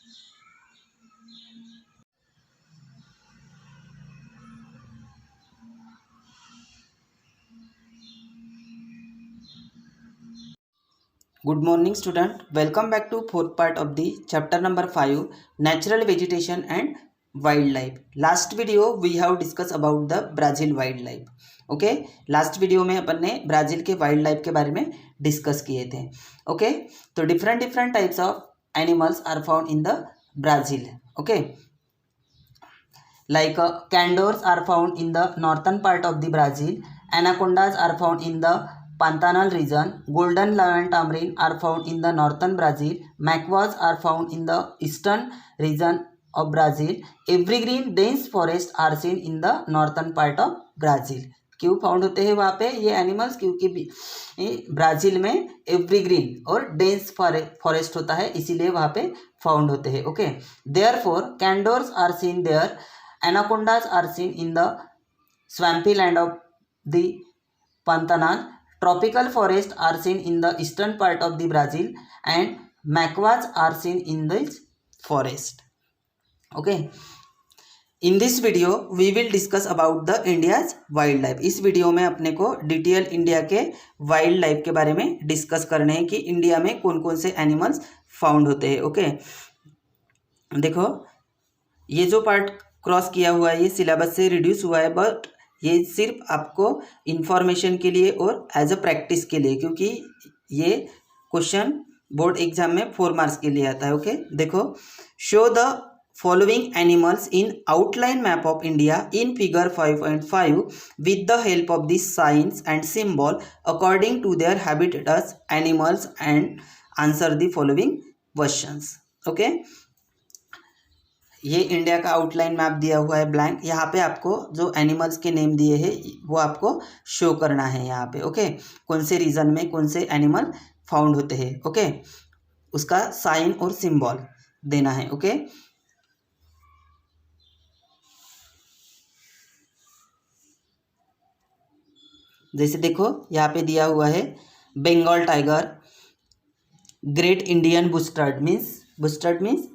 Good morning student, welcome back to fourth part of the chapter number 5 natural vegetation and wildlife. Last video we have discussed about the Brazil wildlife. Okay, last video में अपन ने Brazil के wild life के बारे में discuss किए थे. Okay, तो different types of animals are found in the Brazil. Okay, like condors are found in the northern part of the Brazil. Anacondas are found in the Pantanal region. Golden lion tamarin are found in the northern Brazil. Macaws are found in the eastern region of Brazil. Evergreen dense forests are seen in the northern part of Brazil. क्यों found होते हैं वहाँ पे ये animals? क्योंकि Brazil में एवरीग्रीन और dense forest होता है, इसीलिए वहाँ पे फाउंड होते हैं. Okay, therefore anacondas are seen there. Anacondas are seen in the swampy land of the Pantanal. Tropical forests are seen in the eastern part of the Brazil and macaws are seen in this forest. Okay. In this video we will discuss about the India's wildlife. इस video में अपने को detail India के wild life के बारे में discuss करने हैं कि इंडिया में कौन कौन से एनिमल्स फाउंड होते हैं. ओके, देखो ये जो पार्ट क्रॉस किया हुआ है ये सिलेबस से रिड्यूस हुआ है, बट ये सिर्फ आपको इन्फॉर्मेशन के लिए और एज अ प्रैक्टिस के लिए, क्योंकि ये क्वेश्चन बोर्ड एग्जाम में 4 मार्क्स के लिए आता है. ओके, देखो, show the following animals in outline map of India in figure 5.5 with the help of the science and symbol according to their habitats animals and answer the following questions. Okay, ये India का outline map दिया हुआ है blank. यहाँ पे आपको जो animals के नेम दिए हैं वो आपको शो करना है यहाँ पे. ओके, कौन से रीजन में कौन से एनिमल फाउंड होते हैं. ओके, उसका साइन और सिंबल देना है. ओके, जैसे देखो यहाँ पे दिया हुआ है Bengal tiger, great Indian bustard means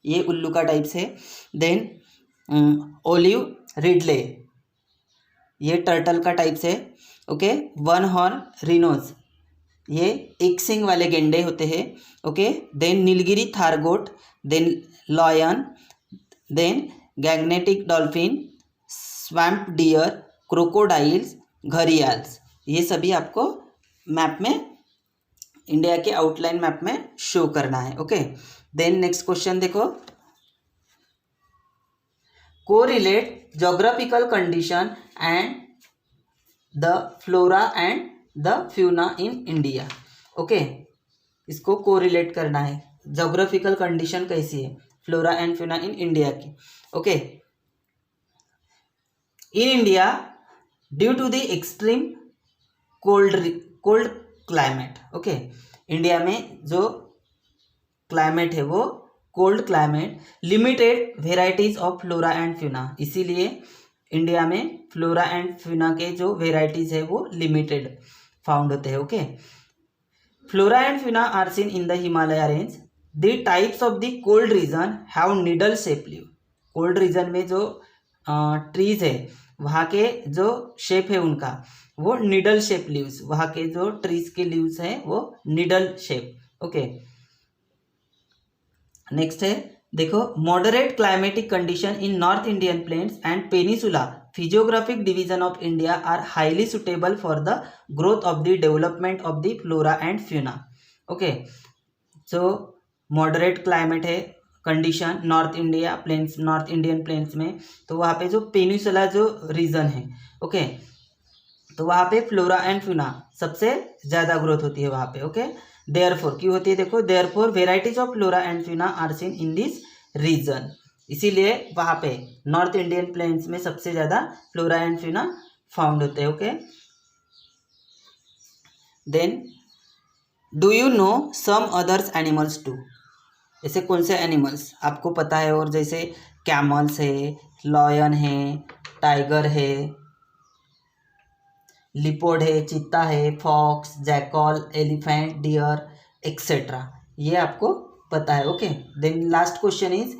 ये उल्लू का टाइप्स है. देन ओलिव रिडले, ये टर्टल का टाइप्स है. ओके, वन हॉर्न रिनोज, ये एक सिंग वाले गेंडे होते हैं. Okay, then Nilgiri tahr goat, then lion, then Gangetic dolphin, swamp deer, crocodiles, gharials, ये सभी आपको मैप में इंडिया के आउटलाइन मैप में शो करना है. ओके, देन नेक्स्ट क्वेश्चन देखो, correlate geographical condition and the flora and the fauna in India. Okay, इसको कोरिलेट करना है, जोग्राफिकल कंडीशन कैसी है, flora and fauna in India की. Okay, in India due to the extreme cold climate. Okay, India में जो climate है वो cold climate, limited varieties of flora and fauna, इसीलिए इंडिया में फ्लोरा एंड फ्यूना के जो वेराइटीज है वो लिमिटेड फाउंड होते हैं. Okay, flora and fauna are seen in the Himalaya range. The types of the cold region have needle shape leave. Cold region में जो ट्रीज है वहाँ के जो शेप है उनका वो निडल शेप लीव्स, वहाँ के जो ट्रीज के लीव्स हैं वो निडल शेप. ओके, नेक्स्ट है देखो, moderate climatic condition in north Indian plains and peninsula physiographic division of India are highly suitable for the growth of the development of the flora and fauna. Okay, so moderate climate है condition north Indian plains में, तो वहाँ पे जो peninsula जो reason है, okay, तो वहाँ पे फ्लोरा एंड फ्यूना सबसे ज़्यादा ग्रोथ होती है वहाँ पे. ओके, देयरफॉर क्यों होती है देखो, therefore varieties of flora and fauna are seen in this region, इसीलिए वहाँ पे नॉर्थ इंडियन प्लेन्स में सबसे ज़्यादा फ्लोरा एंड फ्यूना फाउंड होते हैं. Okay, then do you know some others animals too. ऐसे कौन से एनिमल्स आपको पता है और, जैसे कैमल्स है, लॉयन है, टाइगर है, लिपोर्ड है, चीता है, fox, jackal, elephant, deer etcetera, ये आपको पता है। Okay, then last question is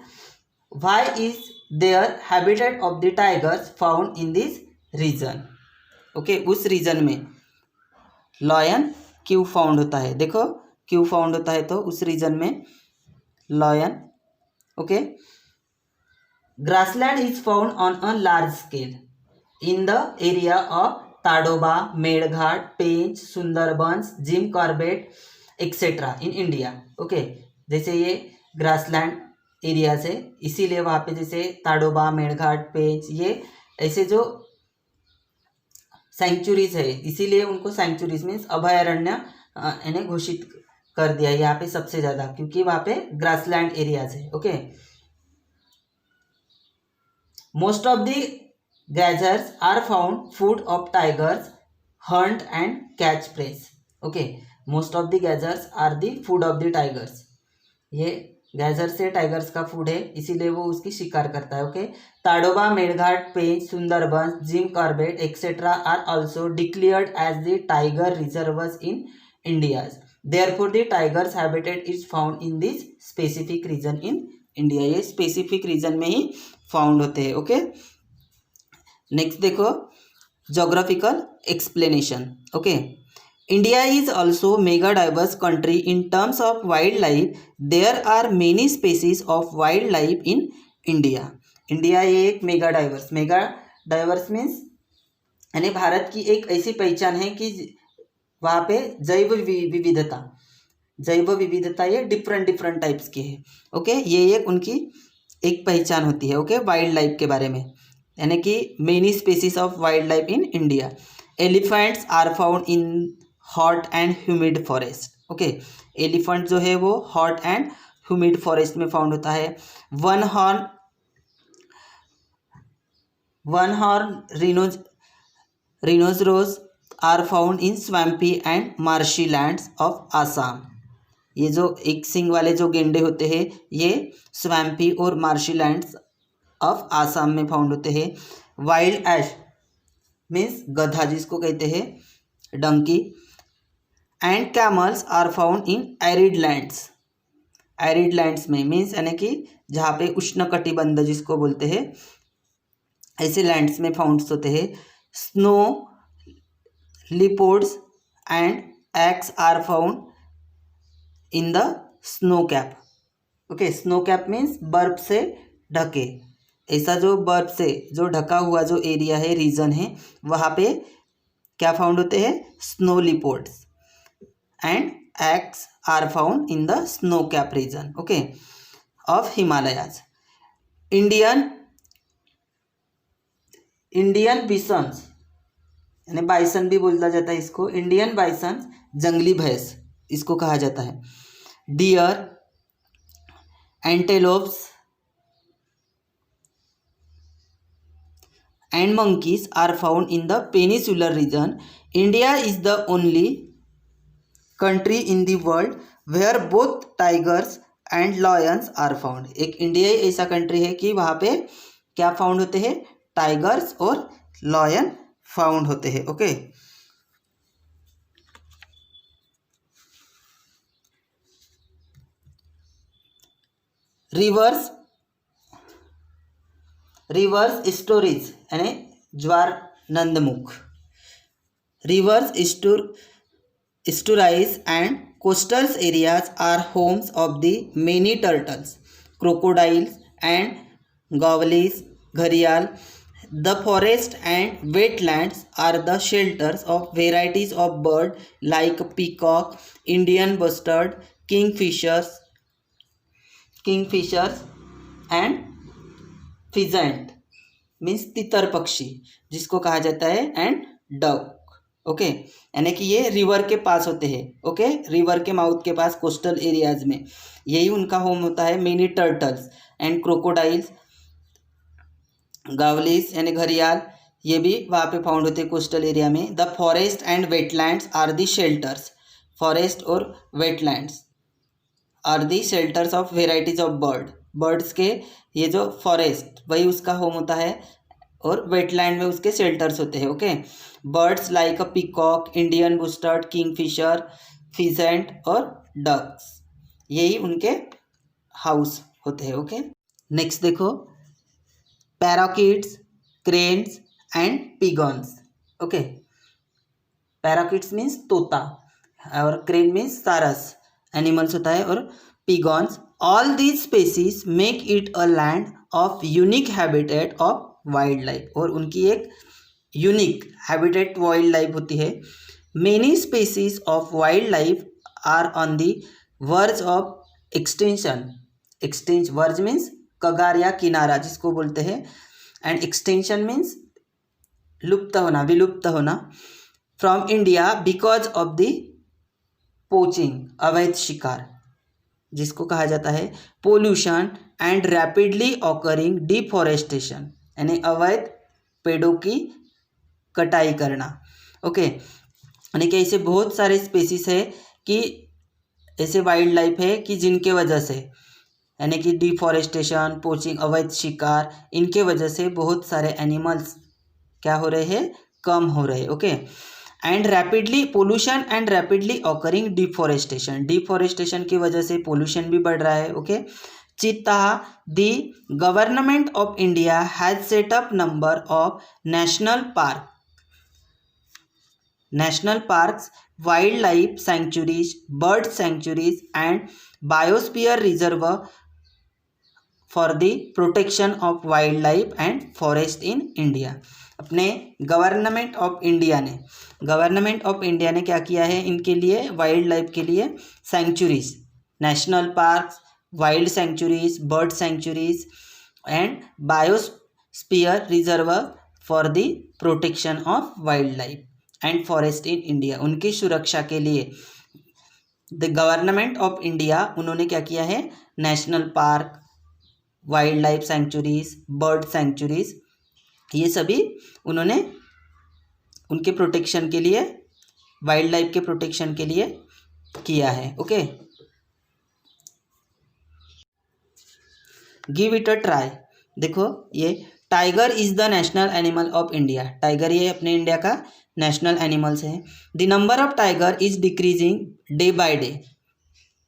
why is there habitat of the tigers found in this region. Okay, उस रीजन में लॉयन क्यों फाउंड होता है, देखो क्यों फाउंड होता है, तो उस रीजन में lion. Okay, grassland is found on a large scale in the area of Tadoba, Melghat, Pench, Sundarbans, Jim Corbett etcetera in India. Okay, जैसे ये ग्रासलैंड एरिया से, इसीलिए वहाँ पे जैसे ताडोबा, मेड़घाट, पेंच, ये ऐसे जो सेंचुरीज है, इसीलिए उनको सेंचुरीज मीन्स अभयारण्य इन्हें घोषित कर दिया यहाँ पे सबसे ज़्यादा, क्योंकि वहाँ पे ग्रासलैंड एरियाज है। Okay, most of the grazers are found food of tigers, hunt and catch preys. Okay, most of the grazers are the food of the tigers, ये गैजर से टाइगर्स का फूड है, इसीलिए वो उसकी शिकार करता है। Okay, Tadoba, Melghat, Pench, Sundarbans, Jim Corbett etcetera are also declared as the tiger reserves in India, therefore the tigers habitat is found in this specific region in India, ये स्पेसिफिक रीजन में ही फाउंड होते हैं। ओके, नेक्स्ट देखो geographical explanation. Okay, India is also mega diverse country in terms of wildlife, there are many species of wildlife in India. India ये एक mega diverse means यानी भारत की एक ऐसी पहचान है कि वहाँ पे जैव विविधता ये डिफरेंट टाइप्स की है। ओके, ये एक उनकी एक पहचान होती है। ओके, वाइल्ड लाइफ के बारे में, यानी कि many species of wildlife in India. Elephants are found in hot and humid forest. Okay, elephant जो है वो हॉट एंड ह्यूमिड फॉरेस्ट में फाउंड होता है। One horn rhinoceros are found in swampy and marshy lands of Assam. ये जो एक सिंग वाले जो गेंडे होते हैं, ये स्वैम्पी और मार्शी लैंड्स ऑफ आसाम में फाउंड होते हैं। वाइल्ड एश मीन्स गधा जिसको कहते हैं, donkey, and camels are found in arid lands में मीन्स यानी कि जहाँ पे उष्णकटिबंध जिसको बोलते हैं, ऐसे लैंड्स में फाउंड होते हैं। Snow leopards and yaks are found in the snow cap. Okay, snow cap means बर्फ से ढके, ऐसा जो बर्फ से जो ढका हुआ जो एरिया है, रीजन है, वहाँ पे क्या फाउंड होते हैं, snow leopards, and yaks are found in the snow cap region. Okay, of Himalayas. Indian bisons यानी बाइसन भी बोला जाता है इसको, इंडियन बाइसन जंगली भैंस इसको कहा जाता है। Deer, antelopes and monkeys are found in the peninsular region. India is the only country in the world where both tigers and lions are found. एक इंडिया ही ऐसा कंट्री है कि वहाँ पे क्या फाउंड होते हैं, टाइगर्स और लॉयन फाउंड होते हैं। ओके, रिवर्स स्टोरेज यानी ज्वार नंदमुख। Rivers estuaries and coastal areas are homes of the many turtles, crocodiles and gavlis, gharial. The forest and wetlands are the shelters of varieties of birds like peacock, Indian bustard, kingfishers and pheasant means तितर पक्षी जिसको कहा जाता है, and duck. Okay, यानी कि ये river के पास होते हैं। ओके, रिवर के माउथ के पास कोस्टल एरियाज में यही उनका होम होता है। Many turtles and crocodiles, gharials यानी घड़ियाल, ये भी वहाँ पे फाउंड होते हैं कोस्टल एरिया में। The forest and wetlands are the shelters, forest और wetlands are the shelters of varieties of birds के ये जो फॉरेस्ट वही उसका होम होता है, और वेटलैंड में उसके शेल्टर्स होते हैं। Okay, birds like a peacock, Indian bustard, kingfisher, pheasant और डक्स, यही उनके हाउस होते हैं। ओके, नेक्स्ट देखो, parakeets, cranes and pigeons. Okay, parakeets means तोता और क्रेन मीन्स सारस एनिमल्स होता है, और pigeons, all these species make it a land of unique habitat of wildlife, और उनकी एक यूनिक हैबिटेट वाइल्ड लाइफ होती है। Many species of wildlife are on the verge of extension, verge means कगार या किनारा जिसको बोलते हैं, एंड एक्सटेंशन मीन्स लुप्त होना, विलुप्त होना, from India because of the poaching, अवैध शिकार जिसको कहा जाता है, pollution and rapidly occurring deforestation, यानी अवैध पेड़ों की कटाई करना। ओके, यानी कि ऐसे बहुत सारे स्पेसीज है कि ऐसे वाइल्ड लाइफ है कि जिनके वजह से, यानी कि डिफॉरेस्टेशन, पोचिंग, अवैध शिकार, इनके वजह से बहुत सारे एनिमल्स क्या हो रहे हैं, कम हो रहे हैं। Okay, and rapidly pollution and rapidly occurring deforestation, deforestation की वजह से पोल्यूशन भी बढ़ रहा है। ओके, चित्ता the government of India has set up number of national parks, wildlife sanctuaries, bird sanctuaries and biosphere reserve for the protection of wildlife and forest in India. अपने government of India ने क्या किया है, इनके लिए wild life के लिए sanctuaries, national parks, wild sanctuaries, bird sanctuaries and biosphere reserve for the protection of wildlife and forest in India, उनकी सुरक्षा के लिए द गवर्नमेंट ऑफ इंडिया उन्होंने क्या किया है, national park, wildlife sanctuaries, bird sanctuaries, ये सभी उन्होंने उनके प्रोटेक्शन के लिए, वाइल्ड लाइफ के प्रोटेक्शन के लिए किया है। Okay, give it a try. देखो, ये tiger is the national animal of India, tiger ये अपने इंडिया का नेशनल एनिमल्स है। The number of tiger is decreasing day by day,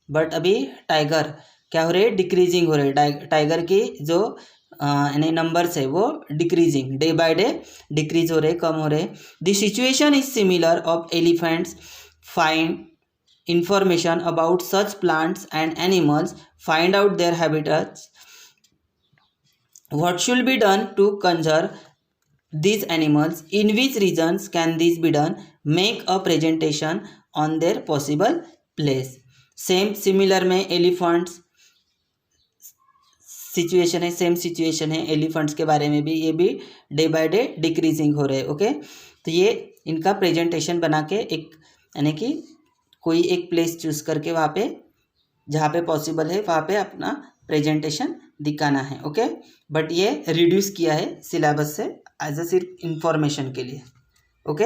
but अभी टाइगर क्या हो रहे हैं, डिक्रीजिंग हो रहे हैं, टाइगर की जो यानी नंबर्स है वो decreasing, day by day decrease हो रहे, कम हो रहे। The situation is similar of elephants, find information about such plants and animals, find out there habitats, what should be done to conserve these animals, in which regions can this be done, make a presentation on their possible place। Same similar में elephants situation है, same situation है elephants के बारे में भी, ये भी day by day decreasing हो रहे। ओके, तो ये इनका प्रेजेंटेशन बना के एक, यानी कि कोई एक प्लेस चूज करके वहाँ पे जहाँ पे पॉसिबल है वहाँ पे अपना प्रेजेंटेशन दिखाना है। ओके, बट ये रिड्यूस किया है सिलेबस से एज अ सिर्फ इंफॉर्मेशन के लिए। ओके।